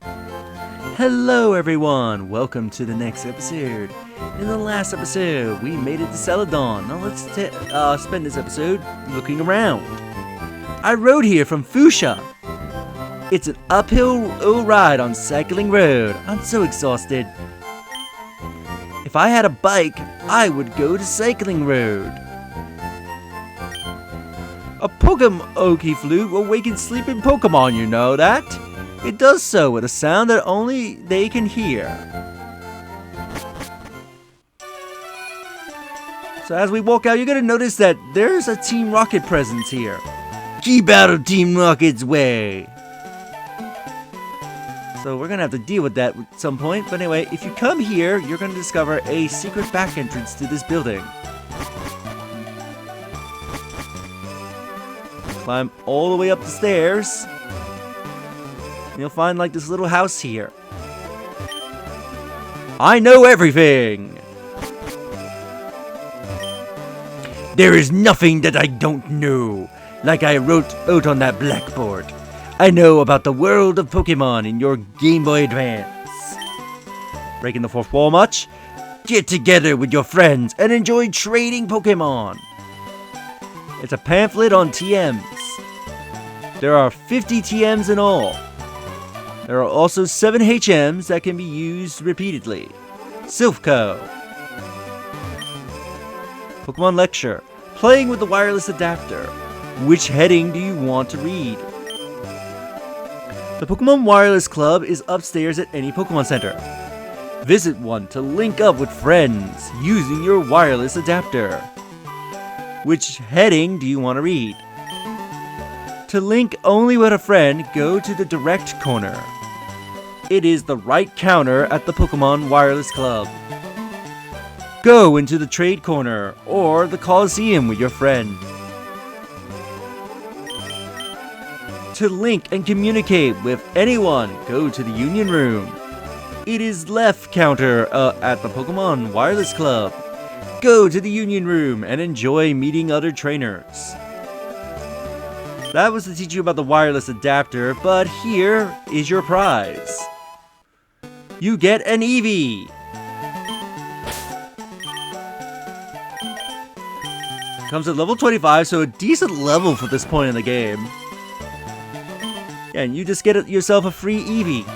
Hello everyone, welcome to the next episode. In the last episode, we made it to Celadon. Now let's spend this episode looking around. I rode here from Fuchsia. It's an uphill ride on Cycling Road. I'm so exhausted. If I had a bike, I would go to Cycling Road. A Pokémon flute awakens sleeping Pokémon, you know that? It does so with a sound that only they can hear. So as we walk out, you're going to notice that there's a Team Rocket presence here. Keep out of Team Rocket's way. So we're going to have to deal with that at some point. But anyway, if you come here, you're going to discover a secret back entrance to this building. Climb all the way up the stairs. You'll find like this little house here. I know everything! There is nothing that I don't know, like I wrote out on that blackboard. I know about the world of Pokemon in your Game Boy Advance. Breaking the fourth wall much? Get together with your friends and enjoy trading Pokemon. It's a pamphlet on TMs. There are 50 TMs in all. There are also 7 HMs that can be used repeatedly. Silphco. Pokemon Lecture. Playing with the wireless adapter. Which heading do you want to read? The Pokemon Wireless Club is upstairs at any Pokemon Center. Visit one to link up with friends using your wireless adapter. Which heading do you want to read? To link only with a friend, go to the direct corner. It is the right counter at the Pokemon Wireless Club. Go into the trade corner or the Coliseum with your friend. To link and communicate with anyone, go to the Union Room. It is left counter at the Pokemon Wireless Club. Go to the Union Room and enjoy meeting other trainers. That was to teach you about the wireless adapter, but here is your prize. You get an Eevee! Comes at level 25, so a decent level for this point in the game. Yeah, and you just get yourself a free Eevee.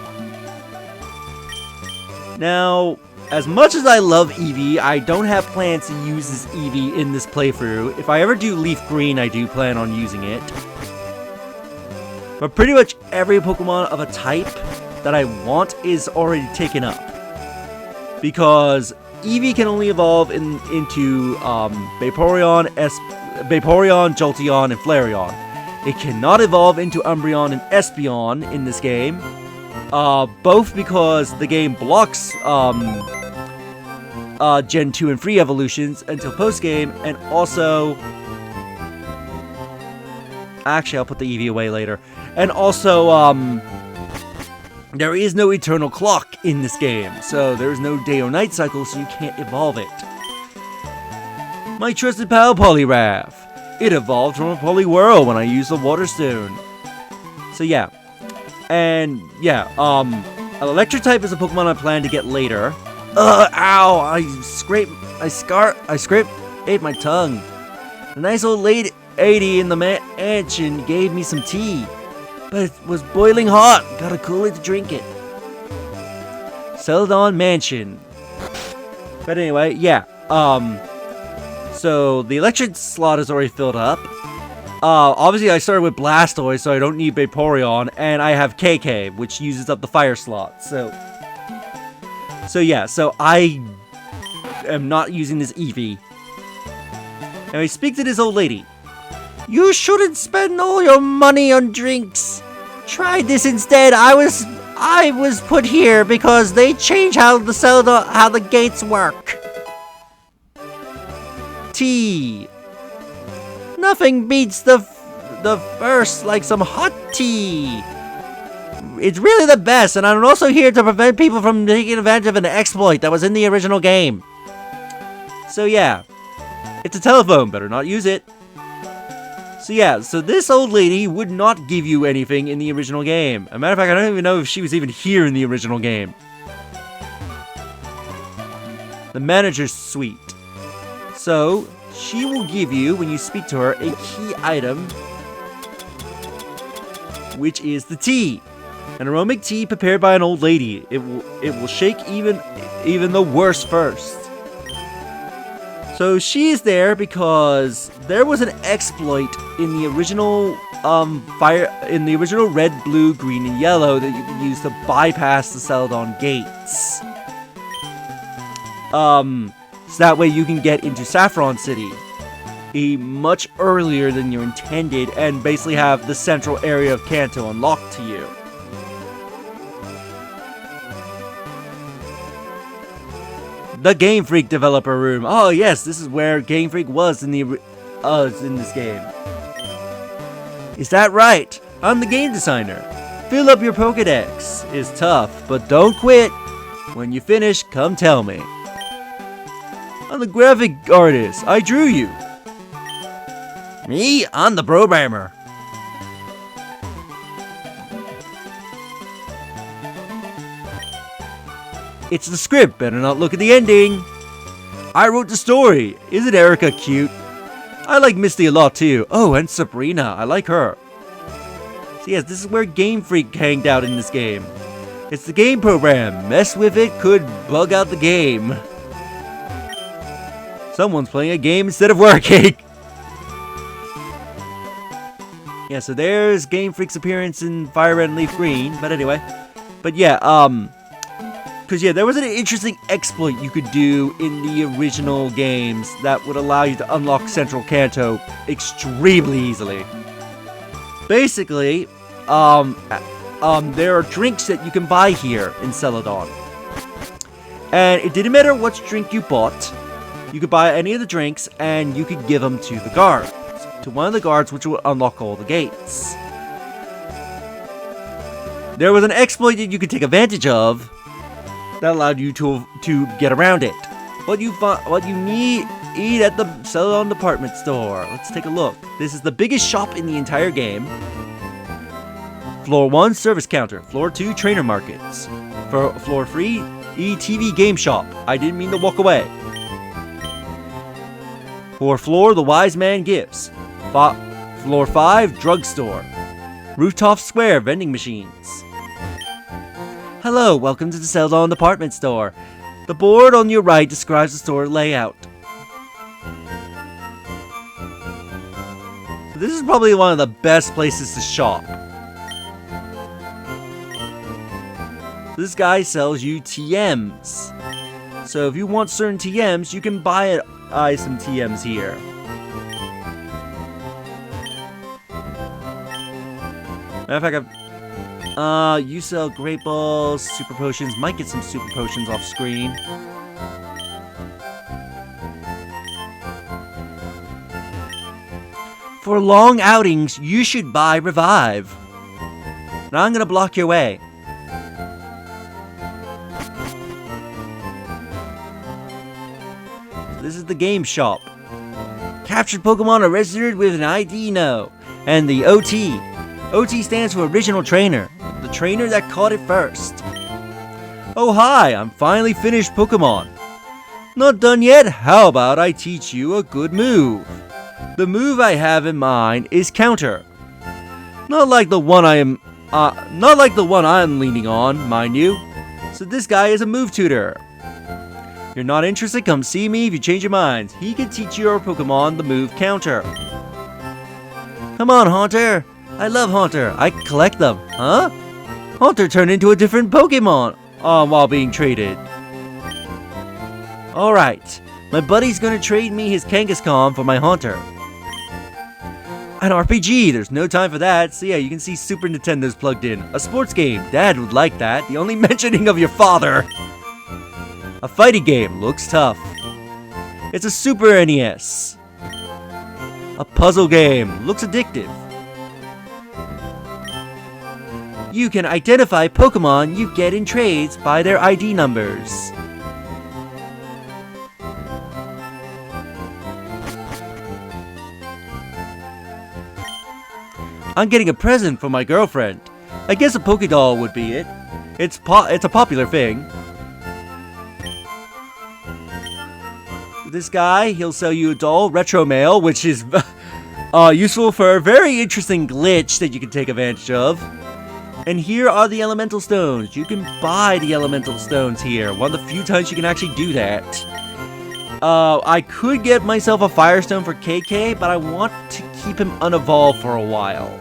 Now, as much as I love Eevee, I don't have plans to use this Eevee in this playthrough. If I ever do Leaf Green, I do plan on using it. But pretty much every Pokemon of a type that I want is already taken up. Because Eevee can only evolve into Vaporeon, Jolteon, and Flareon. It cannot evolve into Umbreon and Espeon in this game. Both because the game blocks Gen 2 and 3 evolutions until post-game, and also... Actually, I'll put the Eevee away later. And also, there is no eternal clock in this game, so there is no day or night cycle, so you can't evolve it. My trusted pal Poliwrath. It evolved from a Poliwhirl when I used the Water Stone. So yeah. And yeah, Electric type is a Pokemon I plan to get later. Ow! I ate my tongue. The nice old lady in the mansion gave me some tea. But it was boiling hot. Gotta cool it to drink it. Celadon Mansion. But anyway, yeah. So the electric slot is already filled up. Obviously I started with Blastoise, so I don't need Vaporeon, and I have KK, which uses up the fire slot. So yeah. So I am not using this Eevee. Anyway, speak to this old lady. You shouldn't spend all your money on drinks. Try this instead. I was put here because they change how the gates work. Tea. Nothing beats the first like some hot tea. It's really the best, and I'm also here to prevent people from taking advantage of an exploit that was in the original game. So yeah, it's a telephone. Better not use it. So yeah, so this old lady would not give you anything in the original game. As a matter of fact, I don't even know if she was even here in the original game. The manager's suite. So, she will give you, when you speak to her, a key item, which is the tea. An aromatic tea prepared by an old lady. It will shake even the worst first. So she's there because there was an exploit in the original red, blue, green, and yellow that you could use to bypass the Celadon gates. So that way you can get into Saffron City much earlier than you intended and basically have the central area of Kanto unlocked to you. The Game Freak developer room. Oh yes, this is where Game Freak was in this game. Is that right? I'm the game designer. Fill up your Pokédex. It's tough, but don't quit. When you finish, come tell me. I'm the graphic artist. I drew you. Me? I'm the programmer. It's the script, better not look at the ending. I wrote the story. Isn't Erica cute? I like Misty a lot too. Oh, and Sabrina, I like her. So yes, this is where Game Freak hanged out in this game. It's the game program. Mess with it could bug out the game. Someone's playing a game instead of working. Yeah, so there's Game Freak's appearance in FireRed and Leaf Green. But anyway. But yeah, because yeah, there was an interesting exploit you could do in the original games that would allow you to unlock Central Kanto extremely easily. Basically, there are drinks that you can buy here in Celadon. And it didn't matter what drink you bought. You could buy any of the drinks and you could give them to the guard. To one of the guards, which will unlock all the gates. There was an exploit that you could take advantage of that allowed you to get around it. What you need at the Celadon department store. Let's take a look. This is the biggest shop in the entire game. Floor 1, service counter. Floor 2, trainer markets. For floor 3, ETV game shop. I didn't mean to walk away. Floor 4, the wise man gifts. Floor 5, drugstore. Rooftop square, vending machines. Hello, welcome to the Celadon department store. The board on your right describes the store layout. So this is probably one of the best places to shop. This guy sells you TMs. So if you want certain TMs, you can buy some TMs here. Matter of fact, you sell great balls, super potions. Might get some super potions off screen. For long outings, you should buy Revive. Now I'm gonna block your way. This is the game shop. Captured Pokemon are registered with an ID no. And the OT. OT stands for Original Trainer. The trainer that caught it first. Oh hi, I'm finally finished Pokemon. Not done yet? How about I teach you a good move? The move I have in mind is Counter. Not like the one I'm leaning on, mind you. So this guy is a move tutor. You're not interested? Come see me if you change your mind. He can teach your Pokemon the move Counter. Come on, Haunter. I love Haunter. I collect them. Huh? Haunter turned into a different Pokemon while being traded. Alright. My buddy's gonna trade me his Kangaskhan for my Haunter. An RPG. There's no time for that. So yeah, you can see Super Nintendo's plugged in. A sports game. Dad would like that. The only mentioning of your father. A fighting game. Looks tough. It's a Super NES. A puzzle game. Looks addictive. You can identify Pokemon you get in trades by their ID numbers. I'm getting a present for my girlfriend. I guess a Pokédoll would be it. It's a popular thing. This guy, he'll sell you a doll, Retro Mail, which is useful for a very interesting glitch that you can take advantage of. And here are the elemental stones. You can buy the elemental stones here. One of the few times you can actually do that. I could get myself a Firestone for KK, but I want to keep him unevolved for a while.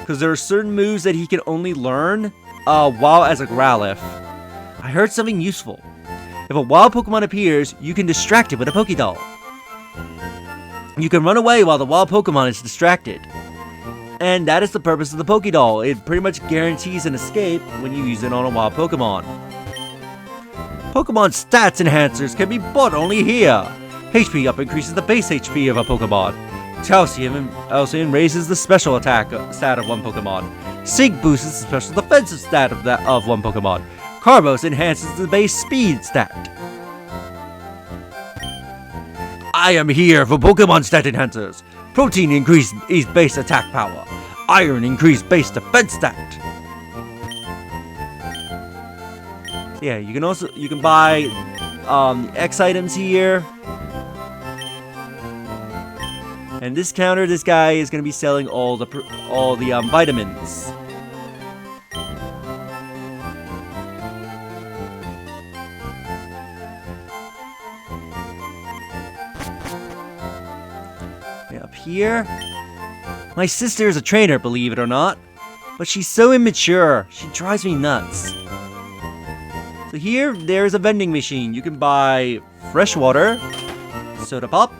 Because there are certain moves that he can only learn while as a Growlithe. I heard something useful. If a wild Pokemon appears, you can distract it with a Pokédoll. You can run away while the wild Pokemon is distracted. And that is the purpose of the Pokédoll. It pretty much guarantees an escape when you use it on a wild Pokemon. Pokemon stats enhancers can be bought only here. HP up increases the base HP of a Pokemon. Calcium raises the special attack stat of one Pokemon. Sync boosts the special defensive stat of one Pokemon. Carbos enhances the base speed stat. I am here for Pokemon stat enhancers. Protein increase base attack power. Iron increase base defense stat. Yeah, you can buy X items here. And this counter, this guy is going to be selling all the vitamins. Up here, my sister is a trainer, believe it or not, but she's so immature, she drives me nuts. So here, there's a vending machine. You can buy fresh water, soda pop,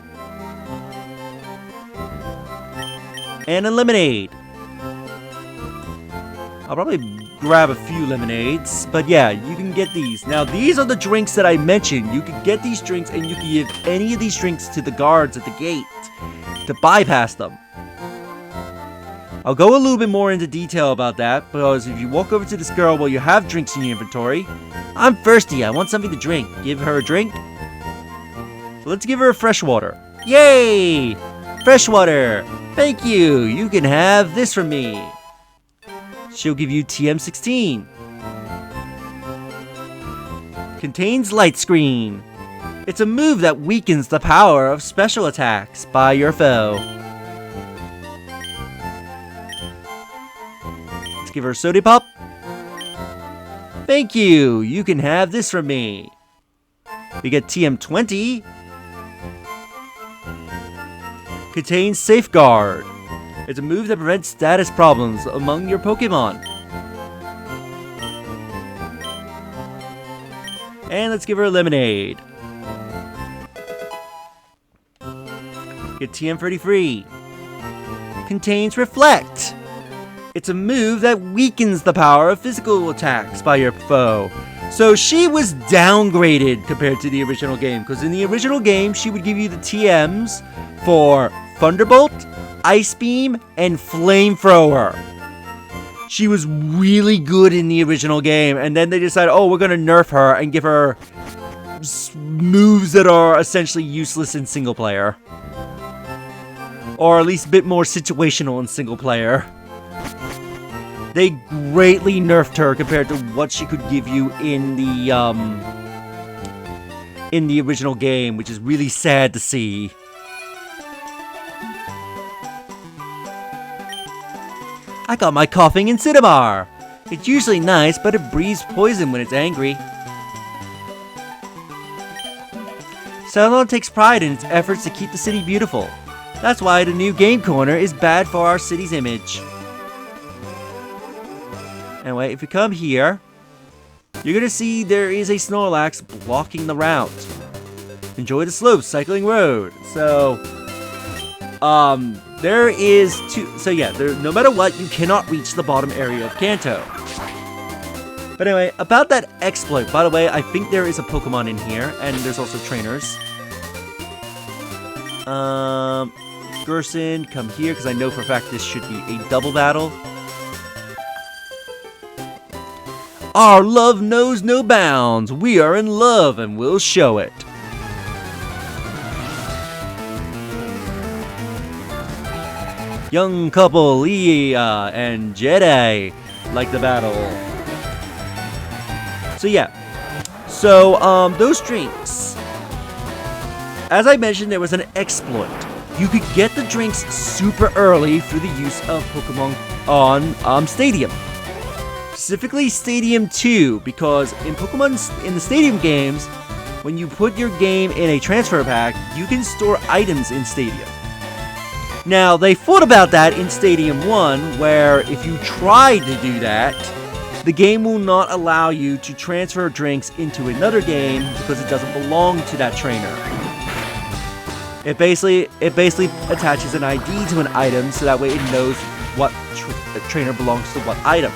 and a lemonade. I'll probably grab a few lemonades, but yeah, you can get these. Now, these are the drinks that I mentioned. You can get these drinks, and you can give any of these drinks to the guards at the gate to bypass them. I'll go a little bit more into detail about that, because if you walk over to this girl while you have drinks in your inventory, I'm thirsty, I want something to drink. Give her a drink. So let's give her a fresh water. Yay! Fresh water! Thank you! You can have this from me. She'll give you TM16. Contains light screen. It's a move that weakens the power of special attacks by your foe. Let's give her a soda pop. Thank you! You can have this from me. We get TM20. Contains Safeguard. It's a move that prevents status problems among your Pokemon. And let's give her a lemonade. Get TM33. Contains Reflect. It's a move that weakens the power of physical attacks by your foe. So she was downgraded compared to the original game, because in the original game, she would give you the TMs for Thunderbolt, Ice Beam, and Flamethrower. She was really good in the original game, and then they decided, oh, we're going to nerf her and give her moves that are essentially useless in single player. Or at least a bit more situational in single player. They greatly nerfed her compared to what she could give you in the original game, which is really sad to see. I got my coughing in Cinnabar. It's usually nice, but it breathes poison when it's angry. Celadon takes pride in its efforts to keep the city beautiful. That's why the new game corner is bad for our city's image. Anyway, if you come here, you're gonna see there is a Snorlax blocking the route. Enjoy the slopes, cycling road. So, there is no matter what, you cannot reach the bottom area of Kanto. But anyway, about that exploit, by the way, I think there is a Pokemon in here, and there's also trainers. Gerson, come here, because I know for a fact this should be a double battle. Our love knows no bounds. We are in love, and we'll show it. young couple Leah and Jedi like the battle. So yeah. So those drinks. As I mentioned, there was an exploit. You could get the drinks super early through the use of Pokemon on Stadium. Specifically Stadium 2, because in the Stadium games, when you put your game in a transfer pack, you can store items in Stadium. Now, they thought about that in Stadium 1, where if you try to do that, the game will not allow you to transfer drinks into another game because it doesn't belong to that trainer. It basically attaches an ID to an item so that way it knows what trainer belongs to what item.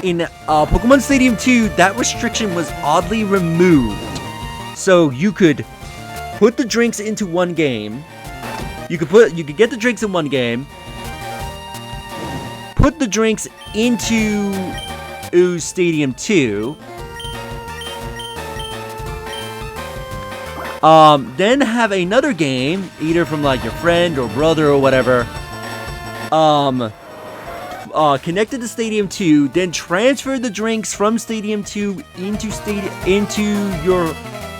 In Pokemon Stadium 2, that restriction was oddly removed. So you could put the drinks into one game. You could get the drinks in one game. Put the drinks into Stadium 2. Then have another game, either from like your friend or brother or whatever, connected to Stadium 2, then transfer the drinks from Stadium 2 into your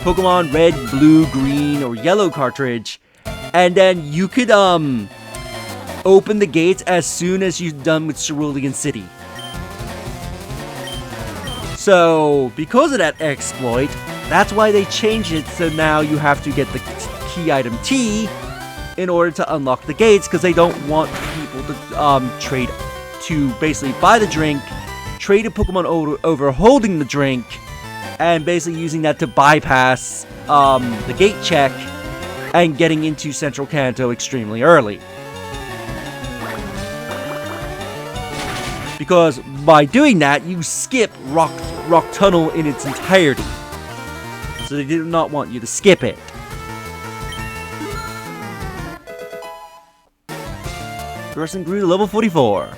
Pokemon Red, Blue, Green, or Yellow cartridge, and then you could open the gates as soon as you're done with Cerulean City. So, because of that exploit, that's why they changed it, so now you have to get the key item T in order to unlock the gates, because they don't want people to basically buy the drink, trade a Pokemon over holding the drink, and basically using that to bypass the gate check and getting into Central Kanto extremely early. Because by doing that, you skip Rock Tunnel in its entirety. So they did not want you to skip it. Person grew to level 44.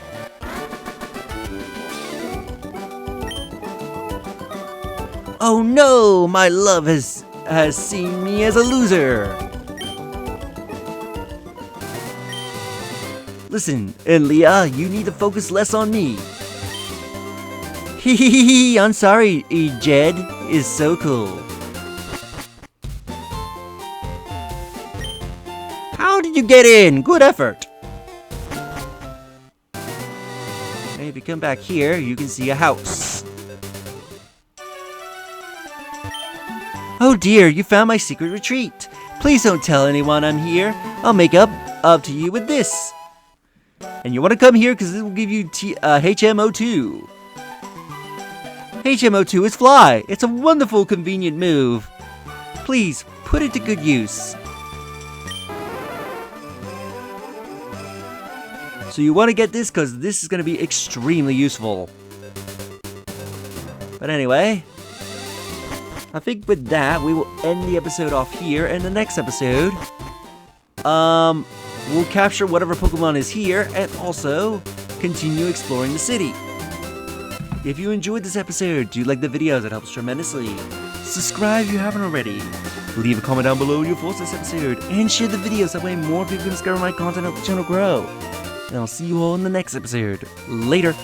Oh no, my love has seen me as a loser. Listen, Leah, you need to focus less on me. Hehehe, I'm sorry, Jed is so cool. How did you get in? Good effort. And if you come back here, you can see a house. Oh dear, you found my secret retreat. Please don't tell anyone I'm here. I'll make up to you with this. And you want to come here because this will give you HMO2. HMO2 is fly. It's a wonderful, convenient move. Please, put it to good use. So you want to get this because this is going to be extremely useful. But anyway, I think with that, we will end the episode off here. And the next episode, we'll capture whatever Pokemon is here and also continue exploring the city. If you enjoyed this episode, do like the videos, it helps tremendously. Subscribe if you haven't already. Leave a comment down below your thoughts on this episode and share the videos, that way more people can discover my content and help the channel grow. And I'll see you all in the next episode. Later!